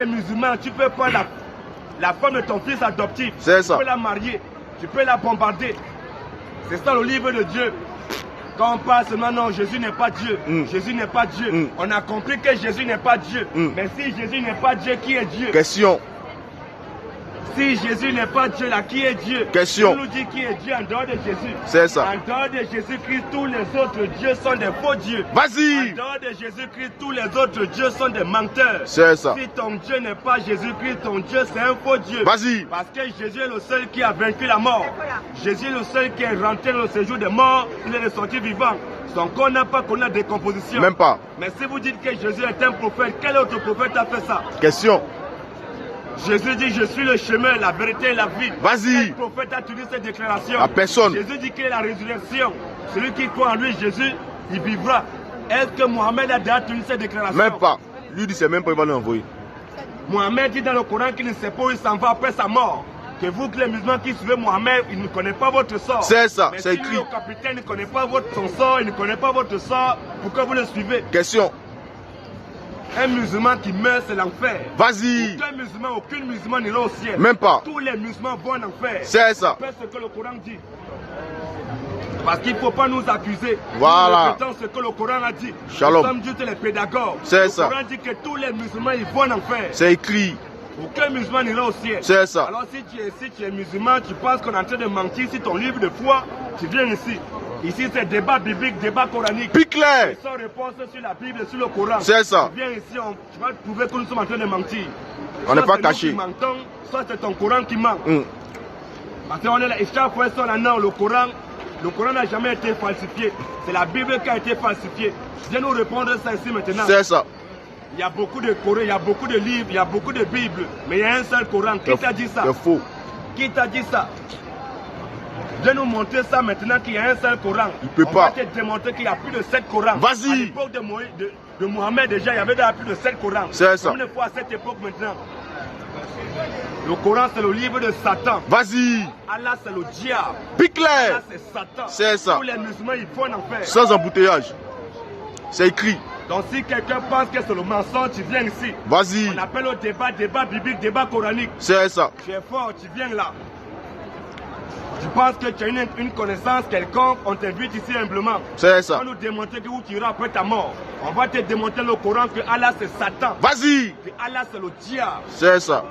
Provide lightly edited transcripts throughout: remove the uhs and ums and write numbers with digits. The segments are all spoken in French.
musulman, tu peux prendre la femme de ton fils adoptif. C'est ça. Tu peux la marier, tu peux la bombarder. C'est ça le livre de Dieu. Quand on parle seulement, non, Jésus n'est pas Dieu. Jésus n'est pas Dieu. On a compris que Jésus n'est pas Dieu. Mais si Jésus n'est pas Dieu, qui est Dieu? Question. Si Jésus n'est pas Dieu, là, qui est Dieu? Question. On nous dit qui est Dieu en dehors de Jésus. C'est ça. En dehors de Jésus-Christ, tous les autres dieux sont des faux dieux. Vas-y. En dehors de Jésus-Christ, tous les autres dieux sont des menteurs. C'est ça. Si ton Dieu n'est pas Jésus-Christ, ton Dieu c'est un faux Dieu. Vas-y. Parce que Jésus est le seul qui a vaincu la mort. Jésus est le seul qui est rentré dans le séjour des morts. Il est ressorti vivant. Son corps n'a pas connu la décomposition. Même pas. Mais si vous dites que Jésus est un prophète, quel autre prophète a fait ça? Question. Jésus dit, je suis le chemin, la vérité et la vie. Vas-y. Quel prophète a tenu cette déclaration? À personne. Jésus dit qu'il est la résurrection. Celui qui croit en lui, Jésus, il vivra. Est-ce que Mohamed a déjà tenu cette déclaration? Même pas. Lui dit c'est même pas, il va l'envoyer. Mohamed dit dans le Coran qu'il ne sait pas où il s'en va après sa mort. Que vous, que les musulmans qui suivez Mohamed, il ne connaît pas votre sort. C'est ça, mais c'est si écrit. Lui, le capitaine ne connaît pas son sort, il ne connaît pas votre sort, pourquoi vous le suivez? Question. Un musulman qui meurt, c'est l'enfer. Vas-y. Aucun musulman n'ira au ciel. Même pas. Tous les musulmans vont en enfer. C'est ça. C'est ce que le Coran dit. Parce qu'il ne faut pas nous accuser. Voilà. Nous répétons ce que le Coran a dit. Shalom. Nous sommes juste les pédagogues. C'est ça. Le Coran dit que tous les musulmans ils vont en enfer. C'est écrit. Aucun musulman n'ira au ciel. C'est ça. Alors si tu es musulman, tu penses qu'on est en train de mentir sur ton livre de foi, tu viens ici. Ici c'est débat biblique, débat coranique. Puis clair. Sans réponse sur la Bible et sur le Coran. C'est ça. Tu viens ici, tu vas prouver que nous sommes en train de mentir. On n'est pas caché. Soit c'est ton Coran qui ment. Parce qu'on est là, et chaque fois qu'on a non, le Coran n'a jamais été falsifié. C'est la Bible qui a été falsifiée. Viens nous répondre ça ici maintenant. C'est ça. Il y a beaucoup de Corans, il y a beaucoup de livres, il y a beaucoup de Bibles. Mais il y a un seul Coran. Qui t'a dit ça? C'est faux. Qui t'a dit ça? Viens nous montrer ça maintenant qu'il y a un seul Coran. Il peut On pas. va te démontrer qu'il y a plus de 7 Corans. Vas-y. À l'époque de Mohamed déjà, il y avait déjà plus de 7 Corans. C'est ça. Combien de fois à cette époque maintenant? Le Coran c'est le livre de Satan. Vas-y. Allah c'est le diable. Puis clair. Allah c'est Satan. C'est ça. Tous les musulmans ils vont en enfer. Sans embouteillage. C'est écrit. Donc si quelqu'un pense que c'est le mensonge, tu viens ici. Vas-y. On appelle au débat biblique, débat coranique. C'est ça. Tu es fort, tu viens là. Tu penses que tu as une connaissance quelconque, on t'invite ici humblement. C'est ça. On va nous démontrer que où tu iras après ta mort. On va te démontrer le Coran que Allah c'est Satan. Vas-y. Que Allah c'est le diable. C'est ça.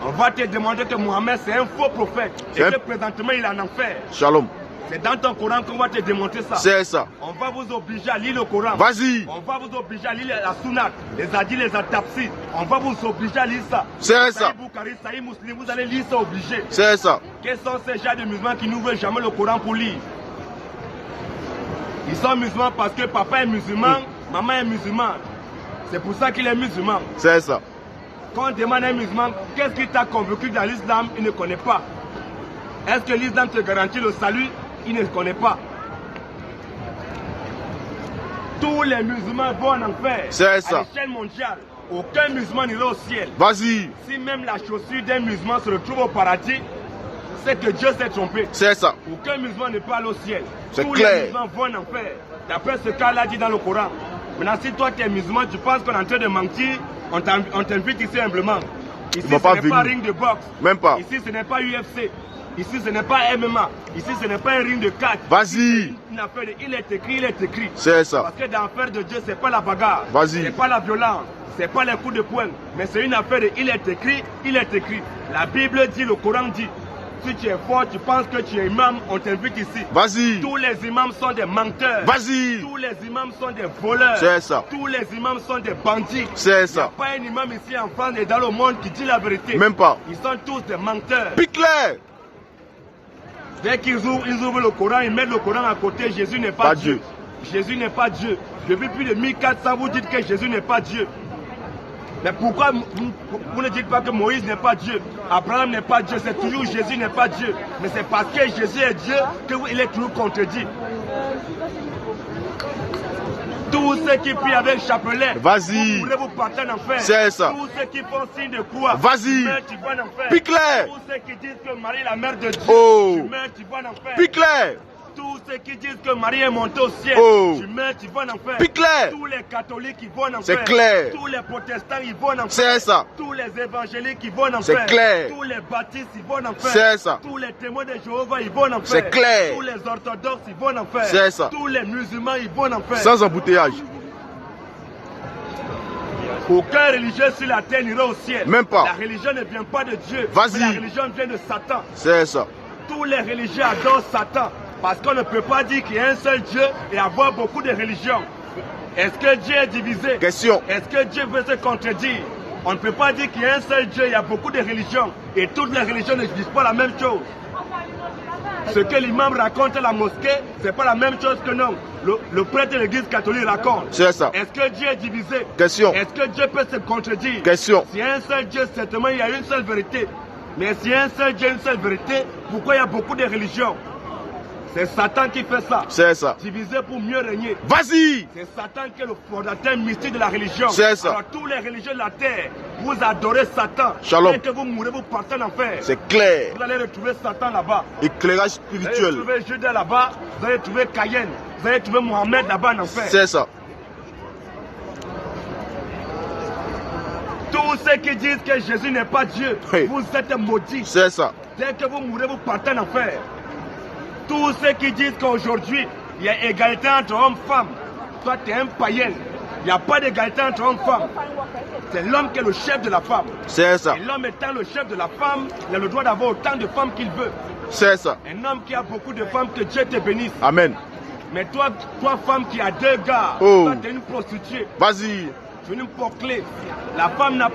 On va te démontrer que Mohamed c'est un faux prophète. Et que présentement il est en enfer. Shalom. C'est dans ton Coran qu'on va te démontrer ça. C'est ça. On va vous obliger à lire le Coran. Vas-y. On va vous obliger à lire la Sunat, les hadiths, les atapsis. On va vous obliger à lire ça. C'est ça. Bukhari, Sahih Muslim, vous allez lire ça obligé. C'est ça. Quels sont ces gens de musulmans qui n'ouvrent jamais le Coran pour lire? Ils sont musulmans parce que papa est musulman, maman est musulmane. C'est pour ça qu'il est musulman. C'est ça. Quand on demande à un musulman, qu'est-ce qui t'a convaincu dans l'islam, il ne connaît pas. Est-ce que l'islam te garantit le salut? Il ne connaît pas. Tous les musulmans vont en enfer. C'est ça. À l'échelle mondiale, aucun musulman n'ira au ciel. Vas-y. Si même la chaussure d'un musulman se retrouve au paradis, c'est que Dieu s'est trompé. C'est ça. Aucun musulman ne peut aller au ciel. C'est Tous clair. les musulmans vont en enfer. D'après ce qu'Allah dit dans le Coran. Maintenant, si toi tu es musulman, tu penses qu'on est en train de mentir, on t'invite ici humblement. Ici, ce n'est pas ring de boxe. Même pas. Ici, ce n'est pas UFC. Ici, ce n'est pas MMA. Ici, ce n'est pas un ring de catch. Vas-y. Une affaire de il est écrit, il est écrit. C'est ça. Parce que dans l'affaire de Dieu, ce n'est pas la bagarre. Vas-y. Ce n'est pas la violence. Ce n'est pas les coups de poing. Mais c'est une affaire de il est écrit, il est écrit. La Bible dit, le Coran dit. Si tu es fort, tu penses que tu es imam, on t'invite ici. Vas-y. Tous les imams sont des menteurs. Vas-y. Tous les imams sont des voleurs. C'est ça. Tous les imams sont des bandits. C'est ça. Il n'y a pas un imam ici en France et dans le monde qui dit la vérité. Même pas. Ils sont tous des menteurs. Puis clair. Dès qu'ils ouvrent le Coran, ils mettent le Coran à côté. Jésus n'est pas Dieu. Jésus n'est pas Dieu. Depuis plus de 1400, vous dites que Jésus n'est pas Dieu. Mais pourquoi vous ne dites pas que Moïse n'est pas Dieu, Abraham n'est pas Dieu, c'est toujours Jésus n'est pas Dieu. Mais c'est parce que Jésus est Dieu qu'il est toujours contredit. Tous ceux qui prient avec chapelet, vas-y. Vous pourrez vous partir en enfer. C'est ça. Tous ceux qui font signe de croix, vas-y. tu vas en enfer. Puis clair. Tous ceux qui disent que Marie est la mère de Dieu, oh. tu vas en enfer. Puis clair. Tous ceux qui disent que Marie est montée au ciel, Oh. tu meurs, tu vas en enfer. Puis clair. Tous les catholiques, ils vont en enfer. C'est clair. Tous les protestants, ils vont en enfer. C'est ça. Tous les évangéliques, ils vont en enfer. C'est clair. Tous les baptistes, ils vont en enfer. C'est ça. Tous les témoins de Jéhovah, ils vont en enfer. C'est clair. Tous les orthodoxes, ils vont en enfer. C'est ça. Tous les musulmans, ils vont en enfer. Sans embouteillage. Aucun religieux sur la terre n'ira au ciel. Même pas. La religion ne vient pas de Dieu. Vas-y. Mais la religion vient de Satan. C'est ça. Tous les religieux adorent Satan. Parce qu'on ne peut pas dire qu'il y a un seul Dieu et avoir beaucoup de religions. Est-ce que Dieu est divisé? Question. Est-ce que Dieu veut se contredire? On ne peut pas dire qu'il y a un seul Dieu, il y a beaucoup de religions. Et toutes les religions ne disent pas la même chose. Ce que l'imam raconte à la mosquée, ce n'est pas la même chose que non. Le prêtre de l'église catholique raconte. C'est ça. Est-ce que Dieu est divisé? Question. Est-ce que Dieu peut se contredire? Question. S'il y a un seul Dieu, certainement il y a une seule vérité. Mais s'il y a un seul Dieu, une seule vérité, pourquoi il y a beaucoup de religions? C'est Satan qui fait ça. C'est ça. Diviser pour mieux régner. Vas-y. C'est Satan qui est le fondateur mystique de la religion. C'est ça. Alors tous les religions de la terre, vous adorez Satan. Shalom. Dès que vous mourrez, vous partez en enfer. C'est clair. Vous allez retrouver Satan là-bas. Éclairage Vous allez spirituel. trouver Judas là-bas. Vous allez trouver Cayenne. Vous allez trouver Mohamed là-bas en enfer. C'est ça. Tous ceux qui disent que Jésus n'est pas Dieu, Oui. vous êtes maudits. C'est ça. Dès que vous mourrez, vous partez en enfer. Tous ceux qui disent qu'aujourd'hui, il y a égalité entre hommes et femmes, toi tu es un païen. Il n'y a pas d'égalité entre hommes et femmes. C'est l'homme qui est le chef de la femme. C'est ça. Et l'homme étant le chef de la femme, il a le droit d'avoir autant de femmes qu'il veut. C'est ça. Un homme qui a beaucoup de femmes, que Dieu te bénisse. Amen. Mais toi femme qui a 2 gars, Oh. toi tu es une prostituée, Vas-y. tu es une poclée. La femme n'a